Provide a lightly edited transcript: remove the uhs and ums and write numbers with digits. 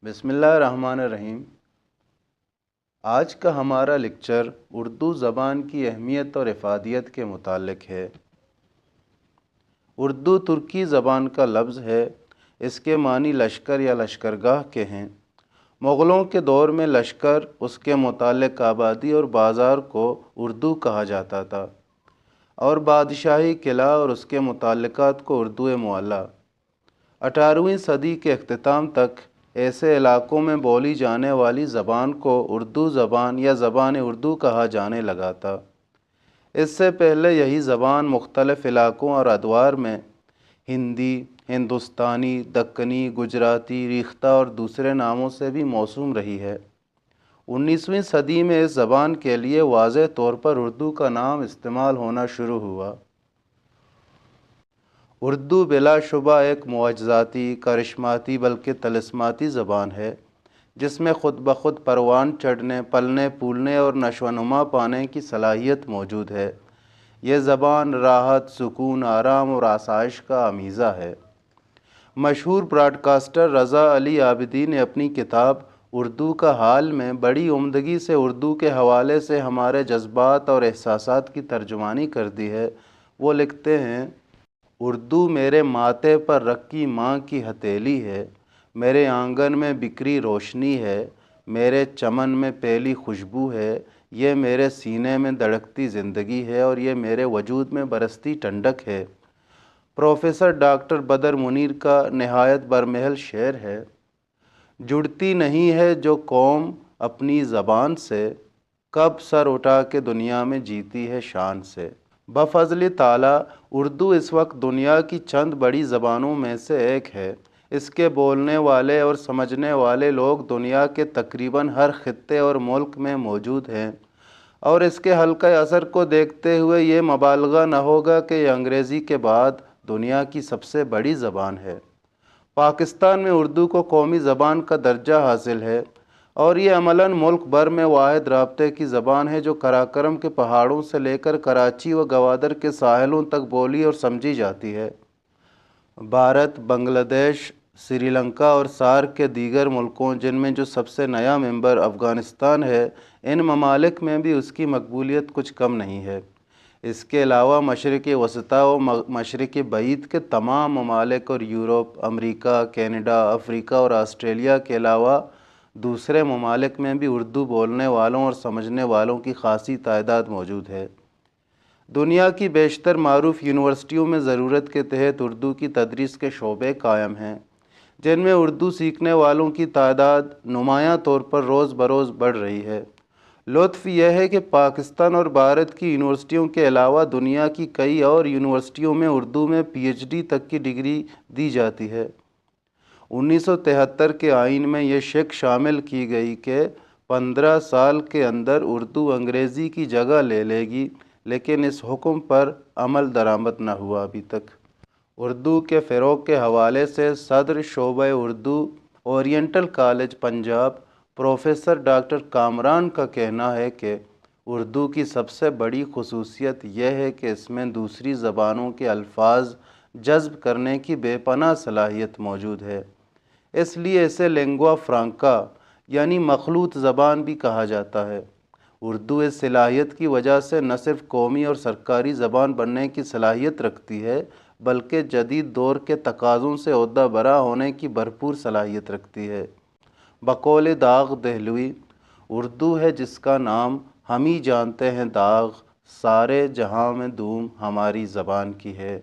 بسم اللہ الرحمن الرحیم۔ آج کا ہمارا لیکچر اردو زبان کی اہمیت اور افادیت کے متعلق ہے۔ اردو ترکی زبان کا لفظ ہے۔ اس کے معنی لشکر یا لشکرگاہ کے ہیں۔ مغلوں کے دور میں لشکر، اس کے متعلق آبادی اور بازار کو اردو کہا جاتا تھا، اور بادشاہی قلعہ اور اس کے متعلقات کو اردو معلیٰ۔ 18ویں صدی کے اختتام تک ایسے علاقوں میں بولی جانے والی زبان کو اردو زبان یا زبان اردو کہا جانے لگا تھا۔ اس سے پہلے یہی زبان مختلف علاقوں اور ادوار میں ہندی، ہندوستانی، دکنی، گجراتی، ریختہ اور دوسرے ناموں سے بھی موسوم رہی ہے۔ 19ویں صدی میں اس زبان کے لیے واضح طور پر اردو کا نام استعمال ہونا شروع ہوا۔ اردو بلا شبہ ایک معجزاتی، کرشماتی بلکہ طلسماتی زبان ہے، جس میں خود بخود پروان چڑھنے، پلنے پھولنے اور نشو و نما پانے کی صلاحیت موجود ہے۔ یہ زبان راحت، سکون، آرام اور آسائش کا امیزہ ہے۔ مشہور براڈ کاسٹر رضا علی عابدی نے اپنی کتاب اردو کا حال میں بڑی عمدگی سے اردو کے حوالے سے ہمارے جذبات اور احساسات کی ترجمانی کر دی ہے۔ وہ لکھتے ہیں: اردو میرے ماتھے پر رکھی ماں کی ہتھیلی ہے، میرے آنگن میں بکھری روشنی ہے، میرے چمن میں پھیلی خوشبو ہے، یہ میرے سینے میں دھڑکتی زندگی ہے اور یہ میرے وجود میں برستی ٹھنڈک ہے۔ پروفیسر ڈاکٹر بدر منیر کا نہایت برمحل شعر ہے: جڑتی نہیں ہے جو قوم اپنی زبان سے، کب سر اٹھا کے دنیا میں جیتی ہے شان سے۔ بفضل تعالیٰ اردو اس وقت دنیا کی چند بڑی زبانوں میں سے ایک ہے۔ اس کے بولنے والے اور سمجھنے والے لوگ دنیا کے تقریباً ہر خطے اور ملک میں موجود ہیں، اور اس کے حلقہ اثر کو دیکھتے ہوئے یہ مبالغہ نہ ہوگا کہ یہ انگریزی کے بعد دنیا کی سب سے بڑی زبان ہے۔ پاکستان میں اردو کو قومی زبان کا درجہ حاصل ہے، اور یہ عملاً ملک بھر میں واحد رابطے کی زبان ہے جو قراقرم کے پہاڑوں سے لے کر کراچی و گوادر کے ساحلوں تک بولی اور سمجھی جاتی ہے۔ بھارت، بنگلہ دیش، سری لنکا اور سارک کے دیگر ملکوں، جن میں جو سب سے نیا ممبر افغانستان ہے، ان ممالک میں بھی اس کی مقبولیت کچھ کم نہیں ہے۔ اس کے علاوہ مشرق وسطیٰ و مشرق بعید کے تمام ممالک اور یورپ، امریکہ، کینیڈا، افریقہ اور آسٹریلیا کے علاوہ دوسرے ممالک میں بھی اردو بولنے والوں اور سمجھنے والوں کی خاصی تعداد موجود ہے۔ دنیا کی بیشتر معروف یونیورسٹیوں میں ضرورت کے تحت اردو کی تدریس کے شعبے قائم ہیں، جن میں اردو سیکھنے والوں کی تعداد نمایاں طور پر روز بروز بڑھ رہی ہے۔ لطف یہ ہے کہ پاکستان اور بھارت کی یونیورسٹیوں کے علاوہ دنیا کی کئی اور یونیورسٹیوں میں اردو میں PhD تک کی ڈگری دی جاتی ہے۔ 1973 کے آئین میں یہ شق شامل کی گئی کہ 15 سال کے اندر اردو انگریزی کی جگہ لے لے گی، لیکن اس حکم پر عمل درآمد نہ ہوا ابھی تک۔ اردو کے فروغ کے حوالے سے صدر شعبہ Urdu, oriental college Punjab, professor doctor Kamran کا کہنا ہے کہ اردو کی سب سے بڑی خصوصیت یہ ہے کہ اس میں دوسری زبانوں کے الفاظ جذب کرنے کی بے پناہ صلاحیت موجود ہے۔ اس لیے اسے لنگوا فرانکا یعنی مخلوط زبان بھی کہا جاتا ہے۔ اردو اس صلاحیت کی وجہ سے نہ صرف قومی اور سرکاری زبان بننے کی صلاحیت رکھتی ہے، بلکہ جدید دور کے تقاضوں سے عہدہ برا ہونے کی بھرپور صلاحیت رکھتی ہے۔ بقول داغ دہلوی: اردو ہے جس کا نام ہم ہی جانتے ہیں داغ، سارے جہاں میں دھوم ہماری زبان کی ہے۔